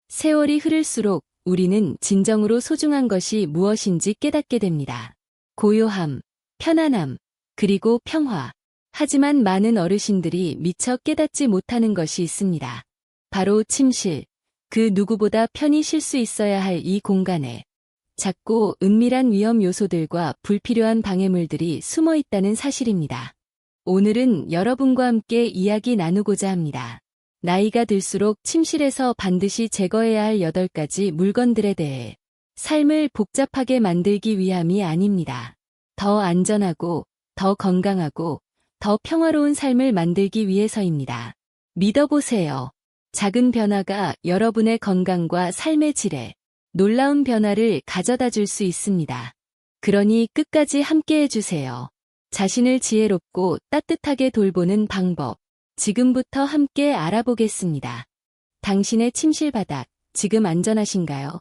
세월이 흐를수록 우리는 진정으로 소중한 것이 무엇인지 깨닫게 됩니다. 고요함, 편안함, 그리고 평화. 하지만 많은 어르신들이 미처 깨닫지 못하는 것이 있습니다. 바로 침실. 그 누구보다 편히 쉴 수 있어야 할 이 공간에 작고 은밀한 위험 요소들과 불필요한 방해물들이 숨어 있다는 사실입니다. 오늘은 여러분과 함께 이야기 나누고자 합니다. 나이가 들수록 침실에서 반드시 제거해야 할 8가지 물건들에 대해 삶을 복잡하게 만들기 위함이 아닙니다. 더 안전하고, 더 건강하고, 더 평화로운 삶을 만들기 위해서입니다. 믿어보세요. 작은 변화가 여러분의 건강과 삶의 질에 놀라운 변화를 가져다 줄 수 있습니다. 그러니 끝까지 함께 해주세요. 자신을 지혜롭고 따뜻하게 돌보는 방법. 지금부터 함께 알아보겠습니다. 당신의 침실 바닥, 지금 안전하신가요?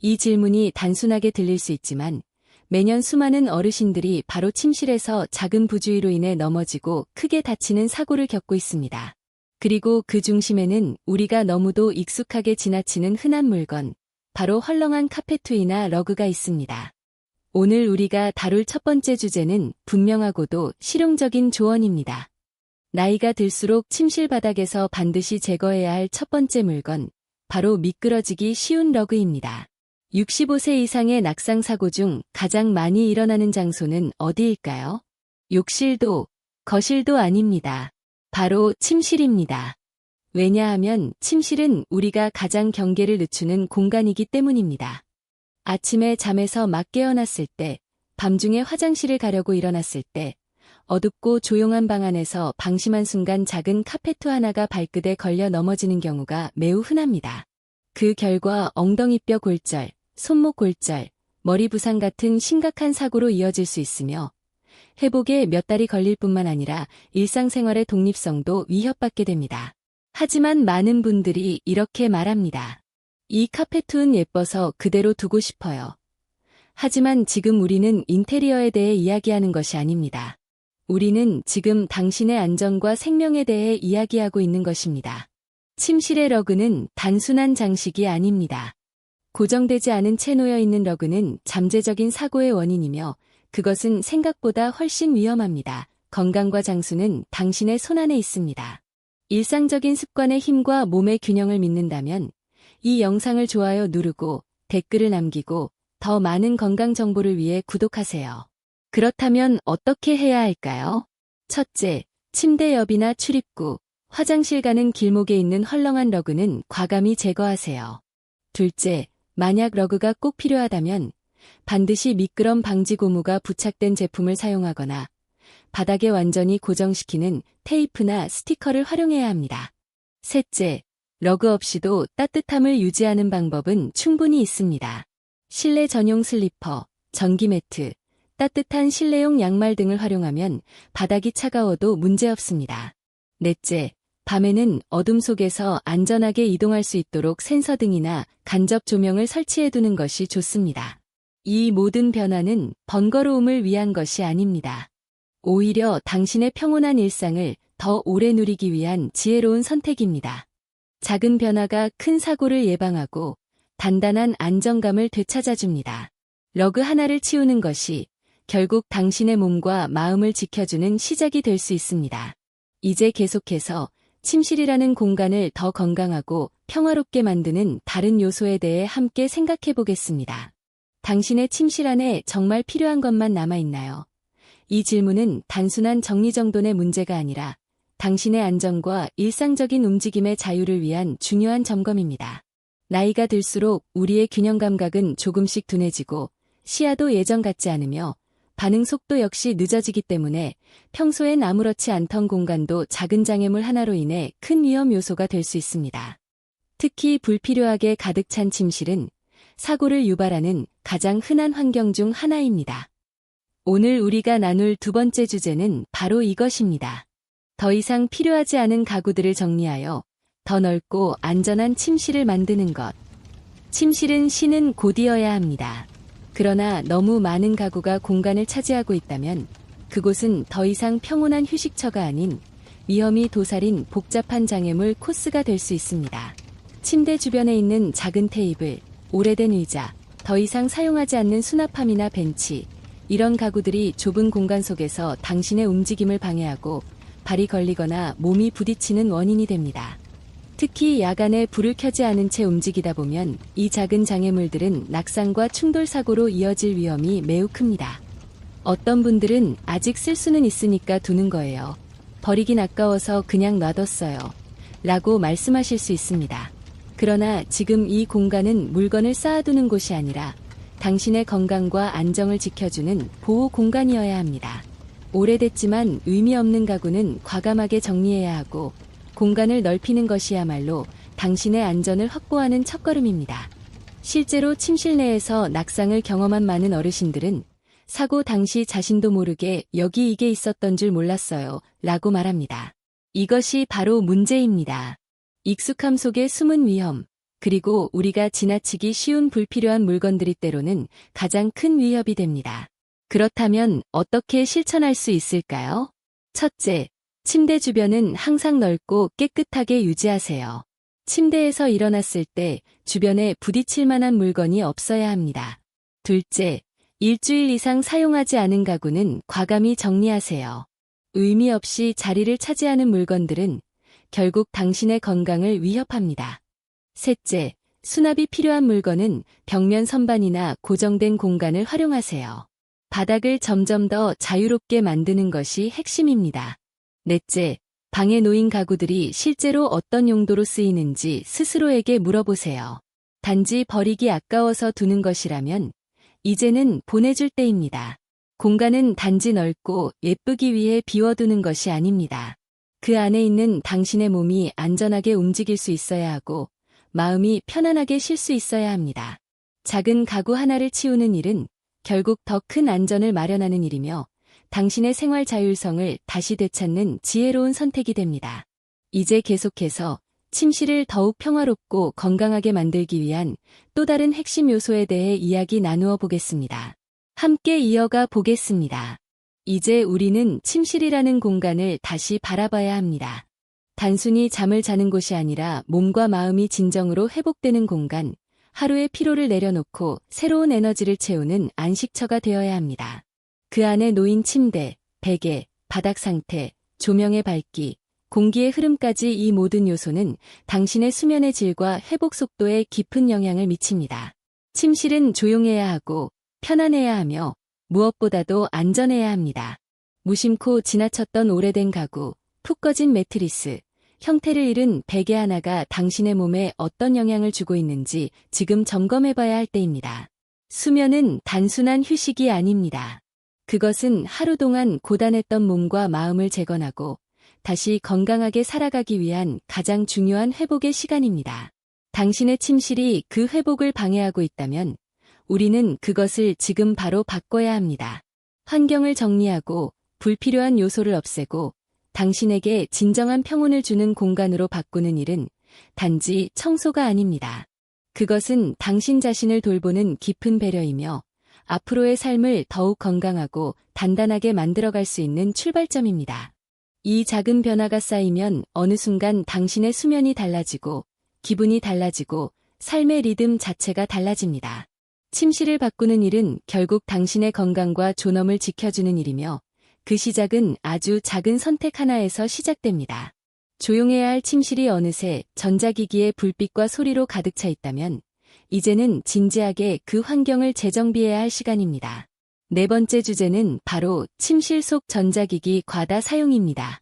이 질문이 단순하게 들릴 수 있지만 매년 수많은 어르신들이 바로 침실에서 작은 부주의로 인해 넘어지고 크게 다치는 사고를 겪고 있습니다. 그리고 그 중심에는 우리가 너무도 익숙하게 지나치는 흔한 물건, 바로 헐렁한 카페트이나 러그가 있습니다. 오늘 우리가 다룰 첫 번째 주제는 분명하고도 실용적인 조언입니다. 나이가 들수록 침실 바닥에서 반드시 제거해야 할 첫 번째 물건, 바로 미끄러지기 쉬운 러그입니다. 65세 이상의 낙상 사고 중 가장 많이 일어나는 장소는 어디일까요? 욕실도, 거실도 아닙니다. 바로 침실입니다. 왜냐하면 침실은 우리가 가장 경계를 늦추는 공간이기 때문입니다. 아침에 잠에서 막 깨어났을 때, 밤중에 화장실을 가려고 일어났을 때, 어둡고 조용한 방 안에서 방심한 순간 작은 카페트 하나가 발끝에 걸려 넘어지는 경우가 매우 흔합니다. 그 결과 엉덩이뼈 골절, 손목 골절, 머리 부상 같은 심각한 사고로 이어질 수 있으며 회복에 몇 달이 걸릴 뿐만 아니라 일상생활의 독립성도 위협받게 됩니다. 하지만 많은 분들이 이렇게 말합니다. 이 카페트는 예뻐서 그대로 두고 싶어요. 하지만 지금 우리는 인테리어에 대해 이야기하는 것이 아닙니다. 우리는 지금 당신의 안전과 생명에 대해 이야기하고 있는 것입니다. 침실의 러그는 단순한 장식이 아닙니다. 고정되지 않은 채 놓여 있는 러그는 잠재적인 사고의 원인이며 그것은 생각보다 훨씬 위험합니다. 건강과 장수는 당신의 손안에 있습니다. 일상적인 습관의 힘과 몸의 균형을 믿는다면 이 영상을 좋아요 누르고 댓글을 남기고 더 많은 건강 정보를 위해 구독하세요. 그렇다면 어떻게 해야 할까요? 첫째, 침대 옆이나 출입구, 화장실 가는 길목에 있는 헐렁한 러그는 과감히 제거하세요. 둘째, 만약 러그가 꼭 필요하다면 반드시 미끄럼 방지 고무가 부착된 제품을 사용하거나 바닥에 완전히 고정시키는 테이프나 스티커를 활용해야 합니다. 셋째, 러그 없이도 따뜻함을 유지하는 방법은 충분히 있습니다. 실내 전용 슬리퍼, 전기 매트, 따뜻한 실내용 양말 등을 활용하면 바닥이 차가워도 문제없습니다. 넷째, 밤에는 어둠 속에서 안전하게 이동할 수 있도록 센서 등이나 간접 조명을 설치해두는 것이 좋습니다. 이 모든 변화는 번거로움을 위한 것이 아닙니다. 오히려 당신의 평온한 일상을 더 오래 누리기 위한 지혜로운 선택입니다. 작은 변화가 큰 사고를 예방하고 단단한 안정감을 되찾아줍니다. 러그 하나를 치우는 것이 결국 당신의 몸과 마음을 지켜주는 시작이 될 수 있습니다. 이제 계속해서 침실이라는 공간을 더 건강하고 평화롭게 만드는 다른 요소에 대해 함께 생각해 보겠습니다. 당신의 침실 안에 정말 필요한 것만 남아있나요? 이 질문은 단순한 정리정돈의 문제가 아니라 당신의 안전과 일상적인 움직임의 자유를 위한 중요한 점검입니다. 나이가 들수록 우리의 균형 감각은 조금씩 둔해지고 시야도 예전 같지 않으며 반응 속도 역시 늦어지기 때문에 평소엔 아무렇지 않던 공간도 작은 장애물 하나로 인해 큰 위험 요소가 될 수 있습니다. 특히 불필요하게 가득 찬 침실은 사고를 유발하는 가장 흔한 환경 중 하나입니다. 오늘 우리가 나눌 두 번째 주제는 바로 이것입니다. 더 이상 필요하지 않은 가구들을 정리하여 더 넓고 안전한 침실을 만드는 것. 침실은 쉬는 곳이어야 합니다. 그러나 너무 많은 가구가 공간을 차지하고 있다면 그곳은 더 이상 평온한 휴식처가 아닌 위험이 도사린 복잡한 장애물 코스가 될 수 있습니다. 침대 주변에 있는 작은 테이블, 오래된 의자, 더 이상 사용하지 않는 수납함이나 벤치, 이런 가구들이 좁은 공간 속에서 당신의 움직임을 방해하고 발이 걸리거나 몸이 부딪히는 원인이 됩니다. 특히 야간에 불을 켜지 않은 채 움직이다 보면 이 작은 장애물들은 낙상과 충돌 사고로 이어질 위험이 매우 큽니다. 어떤 분들은 아직 쓸 수는 있으니까 두는 거예요. 버리긴 아까워서 그냥 놔뒀어요. 라고 말씀하실 수 있습니다. 그러나 지금 이 공간은 물건을 쌓아두는 곳이 아니라 당신의 건강과 안정을 지켜주는 보호 공간이어야 합니다. 오래됐지만 의미 없는 가구는 과감하게 정리해야 하고 공간을 넓히는 것이야말로 당신의 안전을 확보하는 첫걸음입니다. 실제로 침실 내에서 낙상을 경험한 많은 어르신들은 사고 당시 자신도 모르게 여기 이게 있었던 줄 몰랐어요. 라고 말합니다. 이것이 바로 문제입니다. 익숙함 속에 숨은 위험, 그리고 우리가 지나치기 쉬운 불필요한 물건들이 때로는 가장 큰 위협이 됩니다. 그렇다면 어떻게 실천할 수 있을까요? 첫째, 침대 주변은 항상 넓고 깨끗하게 유지하세요. 침대에서 일어났을 때 주변에 부딪힐 만한 물건이 없어야 합니다. 둘째, 일주일 이상 사용하지 않은 가구는 과감히 정리하세요. 의미 없이 자리를 차지하는 물건들은 결국 당신의 건강을 위협합니다. 셋째, 수납이 필요한 물건은 벽면 선반이나 고정된 공간을 활용하세요. 바닥을 점점 더 자유롭게 만드는 것이 핵심입니다. 넷째, 방에 놓인 가구들이 실제로 어떤 용도로 쓰이는지 스스로에게 물어보세요. 단지 버리기 아까워서 두는 것이라면 이제는 보내줄 때입니다. 공간은 단지 넓고 예쁘기 위해 비워두는 것이 아닙니다. 그 안에 있는 당신의 몸이 안전하게 움직일 수 있어야 하고 마음이 편안하게 쉴 수 있어야 합니다. 작은 가구 하나를 치우는 일은 결국 더 큰 안전을 마련하는 일이며 당신의 생활 자율성을 다시 되찾는 지혜로운 선택이 됩니다. 이제 계속해서 침실을 더욱 평화롭고 건강하게 만들기 위한 또 다른 핵심 요소에 대해 이야기 나누어 보겠습니다. 함께 이어가 보겠습니다. 이제 우리는 침실이라는 공간을 다시 바라봐야 합니다. 단순히 잠을 자는 곳이 아니라 몸과 마음이 진정으로 회복되는 공간, 하루의 피로를 내려놓고 새로운 에너지를 채우는 안식처가 되어야 합니다. 그 안에 놓인 침대, 베개, 바닥 상태, 조명의 밝기, 공기의 흐름까지 이 모든 요소는 당신의 수면의 질과 회복 속도에 깊은 영향을 미칩니다. 침실은 조용해야 하고 편안해야 하며 무엇보다도 안전해야 합니다. 무심코 지나쳤던 오래된 가구, 푹 꺼진 매트리스, 형태를 잃은 베개 하나가 당신의 몸에 어떤 영향을 주고 있는지 지금 점검해봐야 할 때입니다. 수면은 단순한 휴식이 아닙니다. 그것은 하루 동안 고단했던 몸과 마음을 재건하고 다시 건강하게 살아가기 위한 가장 중요한 회복의 시간입니다. 당신의 침실이 그 회복을 방해하고 있다면 우리는 그것을 지금 바로 바꿔야 합니다. 환경을 정리하고 불필요한 요소를 없애고 당신에게 진정한 평온을 주는 공간으로 바꾸는 일은 단지 청소가 아닙니다. 그것은 당신 자신을 돌보는 깊은 배려이며 앞으로의 삶을 더욱 건강하고 단단하게 만들어갈 수 있는 출발점입니다. 이 작은 변화가 쌓이면 어느 순간 당신의 수면이 달라지고 기분이 달라지고 삶의 리듬 자체가 달라집니다. 침실을 바꾸는 일은 결국 당신의 건강과 존엄을 지켜주는 일이며 그 시작은 아주 작은 선택 하나에서 시작됩니다. 조용해야 할 침실이 어느새 전자기기의 불빛과 소리로 가득 차 있다면 이제는 진지하게 그 환경을 재정비해야 할 시간입니다. 네 번째 주제는 바로 침실 속 전자기기 과다 사용입니다.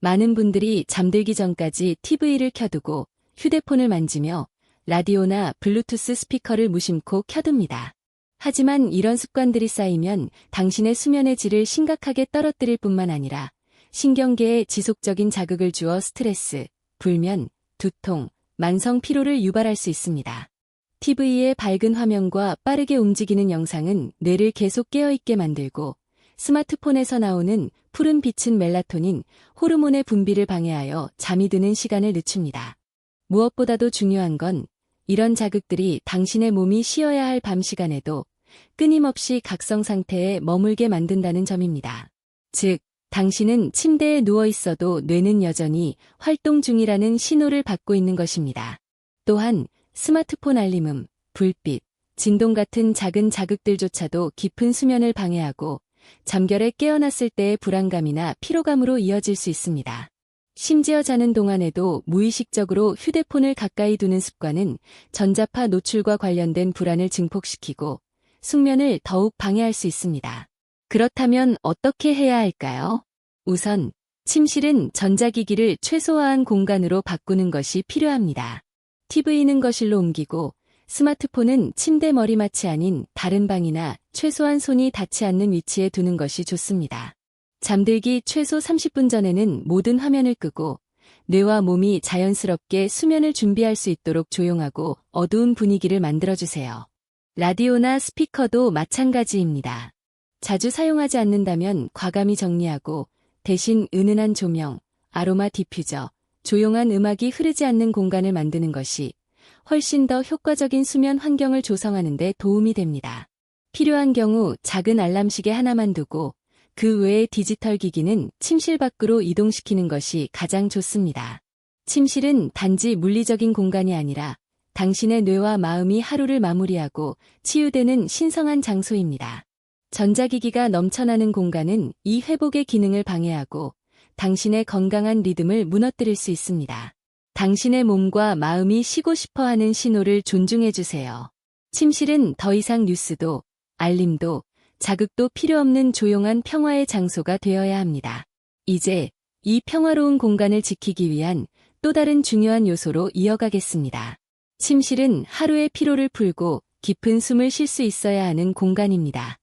많은 분들이 잠들기 전까지 TV를 켜두고 휴대폰을 만지며 라디오나 블루투스 스피커를 무심코 켜둡니다. 하지만 이런 습관들이 쌓이면 당신의 수면의 질을 심각하게 떨어뜨릴 뿐만 아니라 신경계에 지속적인 자극을 주어 스트레스, 불면, 두통, 만성 피로를 유발할 수 있습니다. TV의 밝은 화면과 빠르게 움직이는 영상은 뇌를 계속 깨어있게 만들고 스마트폰에서 나오는 푸른 빛은 멜라토닌, 호르몬의 분비를 방해하여 잠이 드는 시간을 늦춥니다. 무엇보다도 중요한 건 이런 자극들이 당신의 몸이 쉬어야 할 밤 시간에도 끊임없이 각성 상태에 머물게 만든다는 점입니다. 즉, 당신은 침대에 누워 있어도 뇌는 여전히 활동 중이라는 신호를 받고 있는 것입니다. 또한 스마트폰 알림음, 불빛, 진동 같은 작은 자극들조차도 깊은 수면을 방해하고 잠결에 깨어났을 때의 불안감이나 피로감으로 이어질 수 있습니다. 심지어 자는 동안에도 무의식적으로 휴대폰을 가까이 두는 습관은 전자파 노출과 관련된 불안을 증폭시키고 숙면을 더욱 방해할 수 있습니다. 그렇다면 어떻게 해야 할까요? 우선 침실은 전자기기를 최소화한 공간으로 바꾸는 것이 필요합니다. TV는 거실로 옮기고 스마트폰은 침대 머리맡이 아닌 다른 방이나 최소한 손이 닿지 않는 위치에 두는 것이 좋습니다. 잠들기 최소 30분 전에는 모든 화면을 끄고 뇌와 몸이 자연스럽게 수면을 준비할 수 있도록 조용하고 어두운 분위기를 만들어주세요. 라디오나 스피커도 마찬가지입니다. 자주 사용하지 않는다면 과감히 정리하고 대신 은은한 조명, 아로마 디퓨저, 조용한 음악이 흐르지 않는 공간을 만드는 것이 훨씬 더 효과적인 수면 환경을 조성하는 데 도움이 됩니다. 필요한 경우 작은 알람 시계 하나만 두고 그 외의 디지털 기기는 침실 밖으로 이동시키는 것이 가장 좋습니다. 침실은 단지 물리적인 공간이 아니라 당신의 뇌와 마음이 하루를 마무리하고 치유되는 신성한 장소입니다. 전자기기가 넘쳐나는 공간은 이 회복의 기능을 방해하고 당신의 건강한 리듬을 무너뜨릴 수 있습니다. 당신의 몸과 마음이 쉬고 싶어하는 신호를 존중해주세요. 침실은 더 이상 뉴스도, 알림도, 자극도 필요 없는 조용한 평화의 장소가 되어야 합니다. 이제 이 평화로운 공간을 지키기 위한 또 다른 중요한 요소로 이어가겠습니다. 침실은 하루의 피로를 풀고 깊은 숨을 쉴 수 있어야 하는 공간입니다.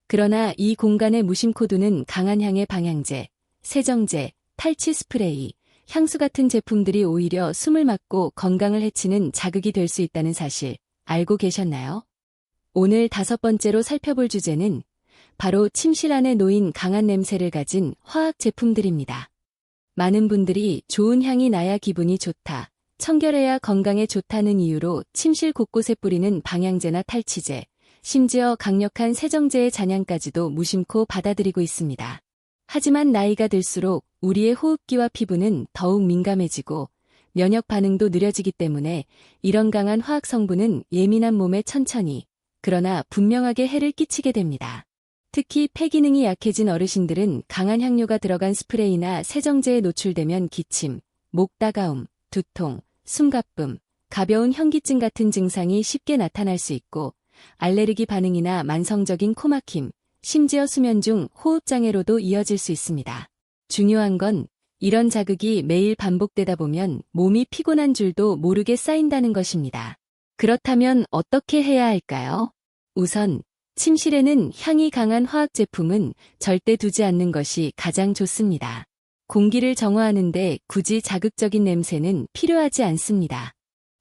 그러나 이 공간의 무심코 두는 강한 향의 방향제, 세정제, 탈취 스프레이, 향수 같은 제품들이 오히려 숨을 막고 건강을 해치는 자극이 될 수 있다는 사실 알고 계셨나요? 오늘 5번째로 살펴볼 주제는 바로 침실 안에 놓인 강한 냄새를 가진 화학 제품들입니다. 많은 분들이 좋은 향이 나야 기분이 좋다, 청결해야 건강에 좋다는 이유로 침실 곳곳에 뿌리는 방향제나 탈취제, 심지어 강력한 세정제의 잔향까지도 무심코 받아들이고 있습니다. 하지만 나이가 들수록 우리의 호흡기와 피부는 더욱 민감해지고 면역 반응도 느려지기 때문에 이런 강한 화학 성분은 예민한 몸에 천천히, 그러나 분명하게 해를 끼치게 됩니다. 특히 폐 기능이 약해진 어르신들은 강한 향료가 들어간 스프레이나 세정제에 노출되면 기침, 목 따가움, 두통, 숨가쁨, 가벼운 현기증 같은 증상이 쉽게 나타날 수 있고 알레르기 반응이나 만성적인 코막힘, 심지어 수면 중 호흡장애로도 이어질 수 있습니다. 중요한 건 이런 자극이 매일 반복되다 보면 몸이 피곤한 줄도 모르게 쌓인다는 것입니다. 그렇다면 어떻게 해야 할까요? 우선 침실에는 향이 강한 화학 제품은 절대 두지 않는 것이 가장 좋습니다. 공기를 정화하는데 굳이 자극적인 냄새는 필요하지 않습니다.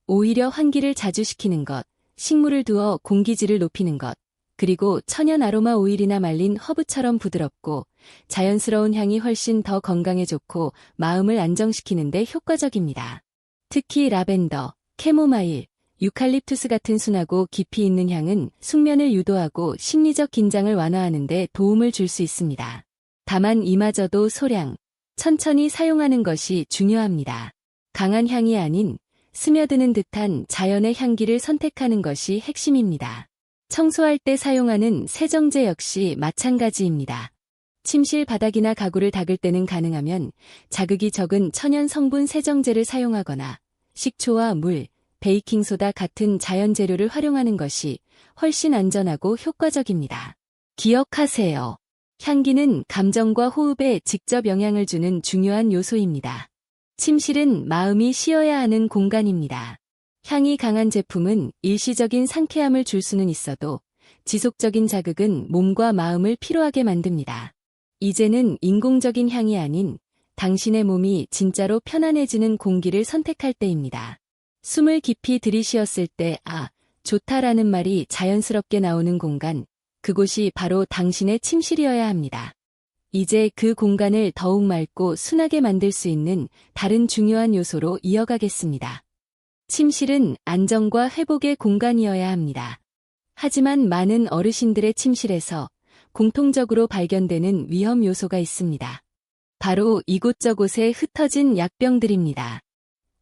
오히려 환기를 자주 시키는 것, 식물을 두어 공기질을 높이는 것, 그리고 천연 아로마 오일이나 말린 허브처럼 부드럽고 자연스러운 향이 훨씬 더 건강에 좋고 마음을 안정시키는 데 효과적입니다. 특히 라벤더, 캐모마일, 유칼립투스 같은 순하고 깊이 있는 향은 숙면을 유도하고 심리적 긴장을 완화하는 데 도움을 줄 수 있습니다. 다만 이마저도 소량, 천천히 사용하는 것이 중요합니다. 강한 향이 아닌 스며드는 듯한 자연의 향기를 선택하는 것이 핵심입니다. 청소할 때 사용하는 세정제 역시 마찬가지입니다. 침실 바닥이나 가구를 닦을 때는 가능하면 자극이 적은 천연 성분 세정제를 사용하거나 식초와 물, 베이킹소다 같은 자연 재료를 활용하는 것이 훨씬 안전하고 효과적입니다. 기억하세요. 향기는 감정과 호흡에 직접 영향을 주는 중요한 요소입니다. 침실은 마음이 쉬어야 하는 공간입니다. 향이 강한 제품은 일시적인 상쾌함을 줄 수는 있어도 지속적인 자극은 몸과 마음을 피로하게 만듭니다. 이제는 인공적인 향이 아닌 당신의 몸이 진짜로 편안해지는 공기를 선택할 때입니다. 숨을 깊이 들이쉬었을 때 좋다라는 말이 자연스럽게 나오는 공간, 그곳이 바로 당신의 침실이어야 합니다. 이제 그 공간을 더욱 맑고 순하게 만들 수 있는 다른 중요한 요소로 이어가겠습니다. 침실은 안정과 회복의 공간이어야 합니다. 하지만 많은 어르신들의 침실에서 공통적으로 발견되는 위험 요소가 있습니다. 바로 이곳저곳에 흩어진 약병들입니다.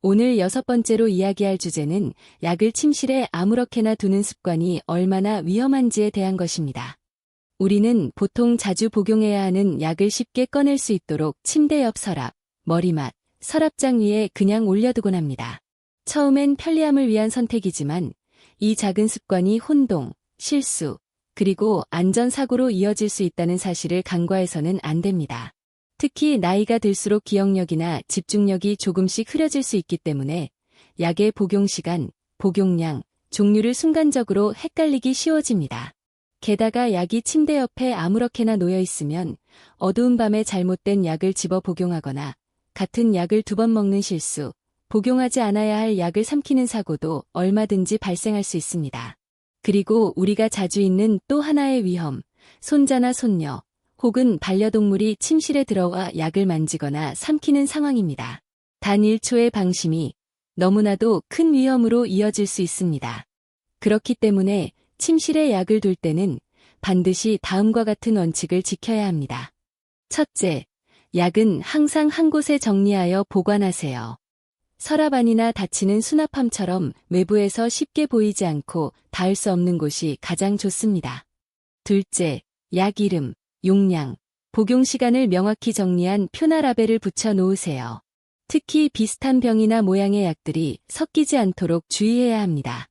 오늘 6번째로 이야기할 주제는 약을 침실에 아무렇게나 두는 습관이 얼마나 위험한지에 대한 것입니다. 우리는 보통 자주 복용해야 하는 약을 쉽게 꺼낼 수 있도록 침대 옆 서랍, 머리맡, 서랍장 위에 그냥 올려두곤 합니다. 처음엔 편리함을 위한 선택이지만 이 작은 습관이 혼동, 실수, 그리고 안전사고로 이어질 수 있다는 사실을 간과해서는 안 됩니다. 특히 나이가 들수록 기억력이나 집중력이 조금씩 흐려질 수 있기 때문에 약의 복용 시간, 복용량, 종류를 순간적으로 헷갈리기 쉬워집니다. 게다가 약이 침대 옆에 아무렇게나 놓여 있으면 어두운 밤에 잘못된 약을 집어 복용하거나 같은 약을 2번 먹는 실수, 복용하지 않아야 할 약을 삼키는 사고도 얼마든지 발생할 수 있습니다. 그리고 우리가 자주 있는 또 하나의 위험, 손자나 손녀, 혹은 반려동물이 침실에 들어와 약을 만지거나 삼키는 상황입니다. 단 1초의 방심이 너무나도 큰 위험으로 이어질 수 있습니다. 그렇기 때문에 침실에 약을 둘 때는 반드시 다음과 같은 원칙을 지켜야 합니다. 첫째, 약은 항상 한 곳에 정리하여 보관하세요. 서랍 안이나 닫히는 수납함처럼 외부에서 쉽게 보이지 않고 닿을 수 없는 곳이 가장 좋습니다. 둘째, 약 이름, 용량, 복용 시간을 명확히 정리한 표나 라벨을 붙여 놓으세요. 특히 비슷한 병이나 모양의 약들이 섞이지 않도록 주의해야 합니다.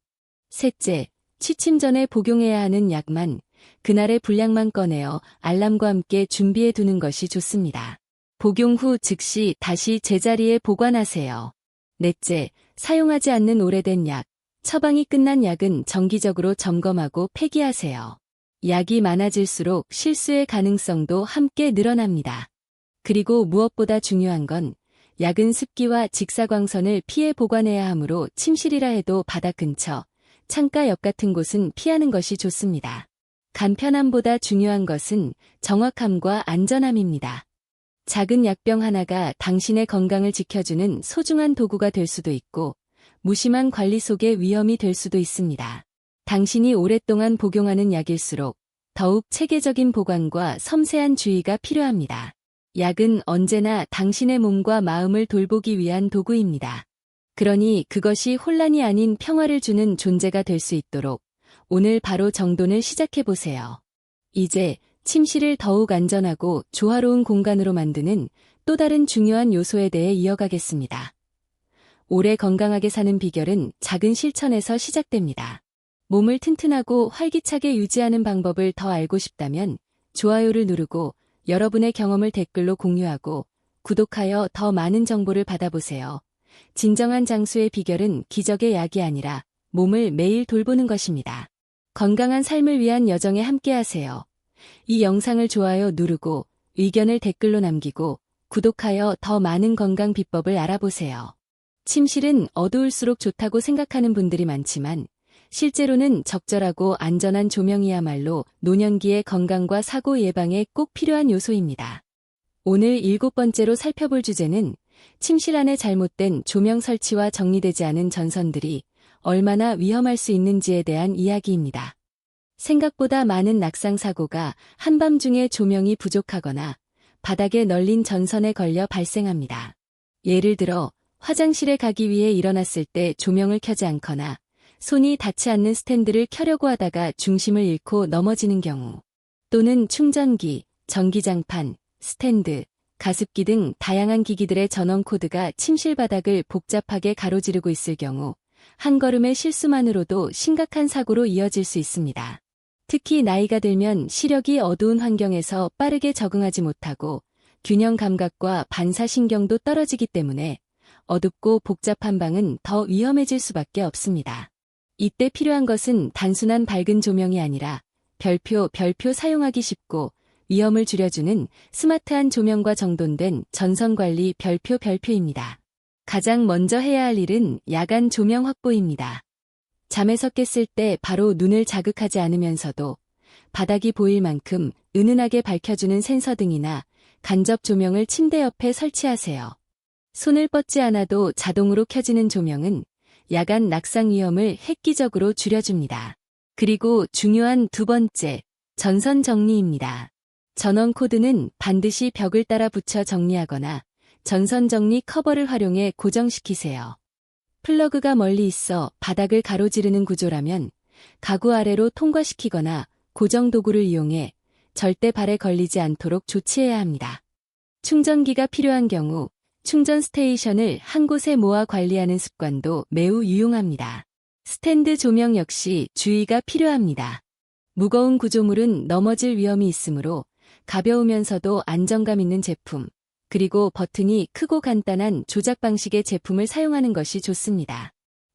셋째, 취침 전에 복용해야 하는 약만, 그날의 분량만 꺼내어 알람과 함께 준비해 두는 것이 좋습니다. 복용 후 즉시 다시 제자리에 보관하세요. 넷째, 사용하지 않는 오래된 약, 처방이 끝난 약은 정기적으로 점검하고 폐기하세요. 약이 많아질수록 실수의 가능성도 함께 늘어납니다. 그리고 무엇보다 중요한 건 약은 습기와 직사광선을 피해 보관해야 하므로 침실이라 해도 바닥 근처, 창가 옆 같은 곳은 피하는 것이 좋습니다. 간편함보다 중요한 것은 정확함과 안전함입니다. 작은 약병 하나가 당신의 건강을 지켜주는 소중한 도구가 될 수도 있고 무심한 관리 속의 위험이 될 수도 있습니다. 당신이 오랫동안 복용하는 약일수록 더욱 체계적인 보관과 섬세한 주의가 필요합니다. 약은 언제나 당신의 몸과 마음을 돌보기 위한 도구입니다. 그러니 그것이 혼란이 아닌 평화를 주는 존재가 될 수 있도록 오늘 바로 정돈을 시작해보세요. 이제 침실을 더욱 안전하고 조화로운 공간으로 만드는 또 다른 중요한 요소에 대해 이어가겠습니다. 오래 건강하게 사는 비결은 작은 실천에서 시작됩니다. 몸을 튼튼하고 활기차게 유지하는 방법을 더 알고 싶다면 좋아요를 누르고 여러분의 경험을 댓글로 공유하고 구독하여 더 많은 정보를 받아보세요. 진정한 장수의 비결은 기적의 약이 아니라 몸을 매일 돌보는 것입니다. 건강한 삶을 위한 여정에 함께하세요. 이 영상을 좋아요 누르고 의견을 댓글로 남기고 구독하여 더 많은 건강 비법을 알아보세요. 침실은 어두울수록 좋다고 생각하는 분들이 많지만 실제로는 적절하고 안전한 조명이야말로 노년기의 건강과 사고 예방에 꼭 필요한 요소입니다. 오늘 7번째로 살펴볼 주제는 침실 안에 잘못된 조명 설치와 정리되지 않은 전선들이 얼마나 위험할 수 있는지에 대한 이야기입니다. 생각보다 많은 낙상 사고가 한밤중에 조명이 부족하거나 바닥에 널린 전선에 걸려 발생합니다. 예를 들어 화장실에 가기 위해 일어났을 때 조명을 켜지 않거나 손이 닿지 않는 스탠드를 켜려고 하다가 중심을 잃고 넘어지는 경우, 또는 충전기, 전기장판, 스탠드, 가습기 등 다양한 기기들의 전원 코드가 침실 바닥을 복잡하게 가로지르고 있을 경우 한 걸음의 실수만으로도 심각한 사고로 이어질 수 있습니다. 특히 나이가 들면 시력이 어두운 환경에서 빠르게 적응하지 못하고 균형 감각과 반사신경도 떨어지기 때문에 어둡고 복잡한 방은 더 위험해질 수밖에 없습니다. 이때 필요한 것은 단순한 밝은 조명이 아니라 별표 사용하기 쉽고 위험을 줄여주는 스마트한 조명과 정돈된 전선관리 별표입니다. 가장 먼저 해야 할 일은 야간 조명 확보입니다. 잠에서 깼을 때 바로 눈을 자극하지 않으면서도 바닥이 보일 만큼 은은하게 밝혀주는 센서 등이나 간접 조명을 침대 옆에 설치하세요. 손을 뻗지 않아도 자동으로 켜지는 조명은 야간 낙상 위험을 획기적으로 줄여줍니다. 그리고 중요한 2번째, 전선 정리입니다. 전원 코드는 반드시 벽을 따라 붙여 정리하거나 전선 정리 커버를 활용해 고정시키세요. 플러그가 멀리 있어 바닥을 가로지르는 구조라면 가구 아래로 통과시키거나 고정 도구를 이용해 절대 발에 걸리지 않도록 조치해야 합니다. 충전기가 필요한 경우 충전 스테이션을 한 곳에 모아 관리하는 습관도 매우 유용합니다. 스탠드 조명 역시 주의가 필요합니다. 무거운 구조물은 넘어질 위험이 있으므로 가벼우면서도 안정감 있는 제품, 그리고 버튼이 크고 간단한 조작 방식의 제품을 사용하는 것이 좋습니다.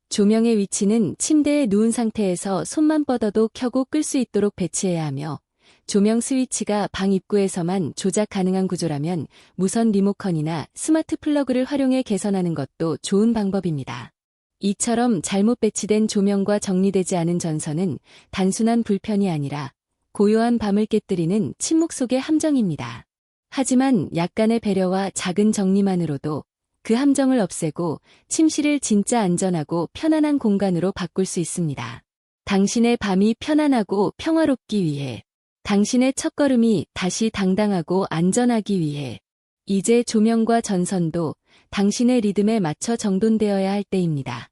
조명의 위치는 침대에 누운 상태에서 손만 뻗어도 켜고 끌 수 있도록 배치해야 하며, 조명 스위치가 방 입구에서만 조작 가능한 구조라면 무선 리모컨이나 스마트 플러그를 활용해 개선하는 것도 좋은 방법입니다. 이처럼 잘못 배치된 조명과 정리되지 않은 전선은 단순한 불편이 아니라 고요한 밤을 깨뜨리는 침묵 속의 함정입니다. 하지만 약간의 배려와 작은 정리만으로도 그 함정을 없애고 침실을 진짜 안전하고 편안한 공간으로 바꿀 수 있습니다. 당신의 밤이 편안하고 평화롭기 위해, 당신의 첫걸음이 다시 당당하고 안전하기 위해, 이제 조명과 전선도 당신의 리듬에 맞춰 정돈되어야 할 때입니다.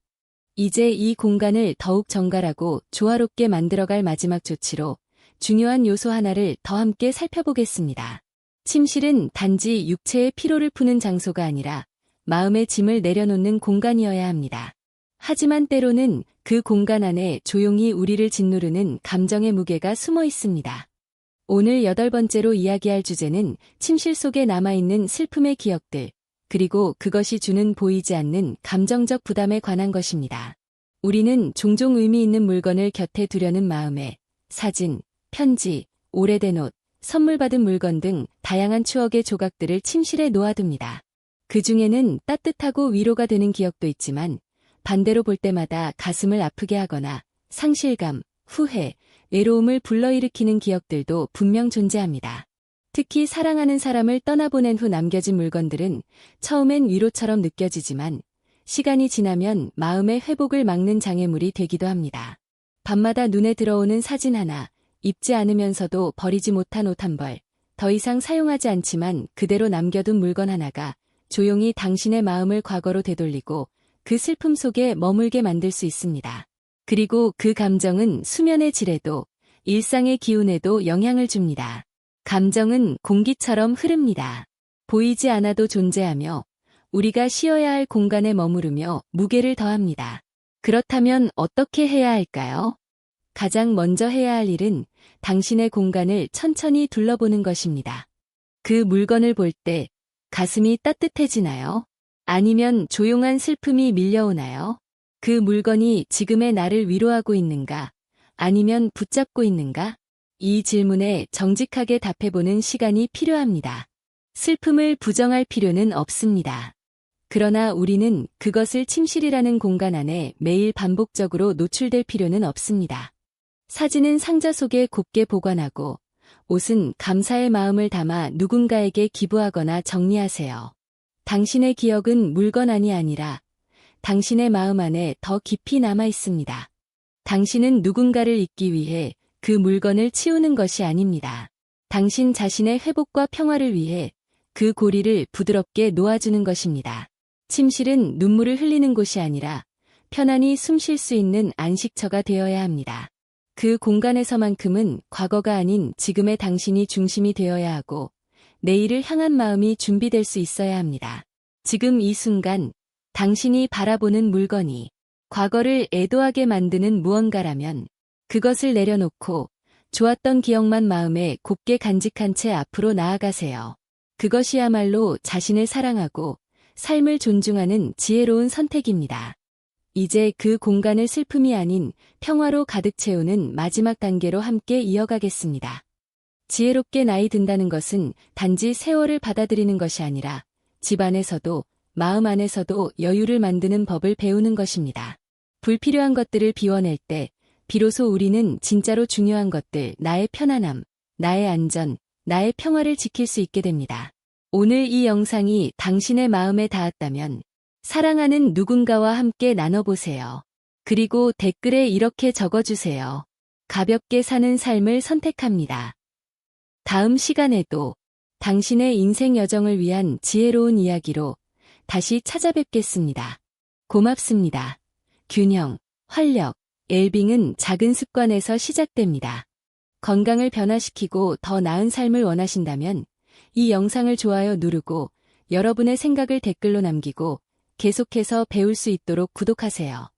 이제 이 공간을 더욱 정갈하고 조화롭게 만들어갈 마지막 조치로 중요한 요소 하나를 더 함께 살펴보겠습니다. 침실은 단지 육체의 피로를 푸는 장소가 아니라 마음의 짐을 내려놓는 공간이어야 합니다. 하지만 때로는 그 공간 안에 조용히 우리를 짓누르는 감정의 무게가 숨어 있습니다. 오늘 8번째로 이야기할 주제는 침실 속에 남아있는 슬픔의 기억들, 그리고 그것이 주는 보이지 않는 감정적 부담에 관한 것입니다. 우리는 종종 의미 있는 물건을 곁에 두려는 마음에 사진, 편지, 오래된 옷, 선물 받은 물건 등 다양한 추억의 조각들을 침실에 놓아둡니다. 그 중에는 따뜻하고 위로가 되는 기억도 있지만 반대로 볼 때마다 가슴을 아프게 하거나 상실감, 후회, 외로움을 불러일으키는 기억들도 분명 존재합니다. 특히 사랑하는 사람을 떠나보낸 후 남겨진 물건들은 처음엔 위로처럼 느껴지지만 시간이 지나면 마음의 회복을 막는 장애물이 되기도 합니다. 밤마다 눈에 들어오는 사진 하나, 입지 않으면서도 버리지 못한 옷 한 벌, 더 이상 사용하지 않지만 그대로 남겨둔 물건 하나가 조용히 당신의 마음을 과거로 되돌리고 그 슬픔 속에 머물게 만들 수 있습니다. 그리고 그 감정은 수면의 질에도 일상의 기운에도 영향을 줍니다. 감정은 공기처럼 흐릅니다. 보이지 않아도 존재하며 우리가 쉬어야 할 공간에 머무르며 무게를 더합니다. 그렇다면 어떻게 해야 할까요? 가장 먼저 해야 할 일은 당신의 공간을 천천히 둘러보는 것입니다. 그 물건을 볼 때 가슴이 따뜻해지나요? 아니면 조용한 슬픔이 밀려오나요? 그 물건이 지금의 나를 위로하고 있는가? 아니면 붙잡고 있는가? 이 질문에 정직하게 답해보는 시간이 필요합니다. 슬픔을 부정할 필요는 없습니다. 그러나 우리는 그것을 침실이라는 공간 안에 매일 반복적으로 노출될 필요는 없습니다. 사진은 상자 속에 곱게 보관하고 옷은 감사의 마음을 담아 누군가에게 기부하거나 정리하세요. 당신의 기억은 물건 아니라 당신의 마음 안에 더 깊이 남아 있습니다. 당신은 누군가를 잊기 위해 그 물건을 치우는 것이 아닙니다. 당신 자신의 회복과 평화를 위해 그 고리를 부드럽게 놓아주는 것입니다. 침실은 눈물을 흘리는 곳이 아니라 편안히 숨 쉴 수 있는 안식처가 되어야 합니다. 그 공간에서만큼은 과거가 아닌 지금의 당신이 중심이 되어야 하고 내일을 향한 마음이 준비될 수 있어야 합니다. 지금 이 순간 당신이 바라보는 물건이 과거를 애도하게 만드는 무언가라면 그것을 내려놓고 좋았던 기억만 마음에 곱게 간직한 채 앞으로 나아가세요. 그것이야말로 자신을 사랑하고 삶을 존중하는 지혜로운 선택입니다. 이제 그 공간을 슬픔이 아닌 평화로 가득 채우는 마지막 단계로 함께 이어가겠습니다. 지혜롭게 나이 든다는 것은 단지 세월을 받아들이는 것이 아니라 집 안에서도 마음 안에서도 여유를 만드는 법을 배우는 것입니다. 불필요한 것들을 비워낼 때 비로소 우리는 진짜로 중요한 것들, 나의 편안함, 나의 안전, 나의 평화를 지킬 수 있게 됩니다. 오늘 이 영상이 당신의 마음에 닿았다면 사랑하는 누군가와 함께 나눠보세요. 그리고 댓글에 이렇게 적어주세요. 가볍게 사는 삶을 선택합니다. 다음 시간에도 당신의 인생 여정을 위한 지혜로운 이야기로 다시 찾아뵙겠습니다. 고맙습니다. 균형, 활력, 웰빙은 작은 습관에서 시작됩니다. 건강을 변화시키고 더 나은 삶을 원하신다면 이 영상을 좋아요 누르고 여러분의 생각을 댓글로 남기고 계속해서 배울 수 있도록 구독하세요.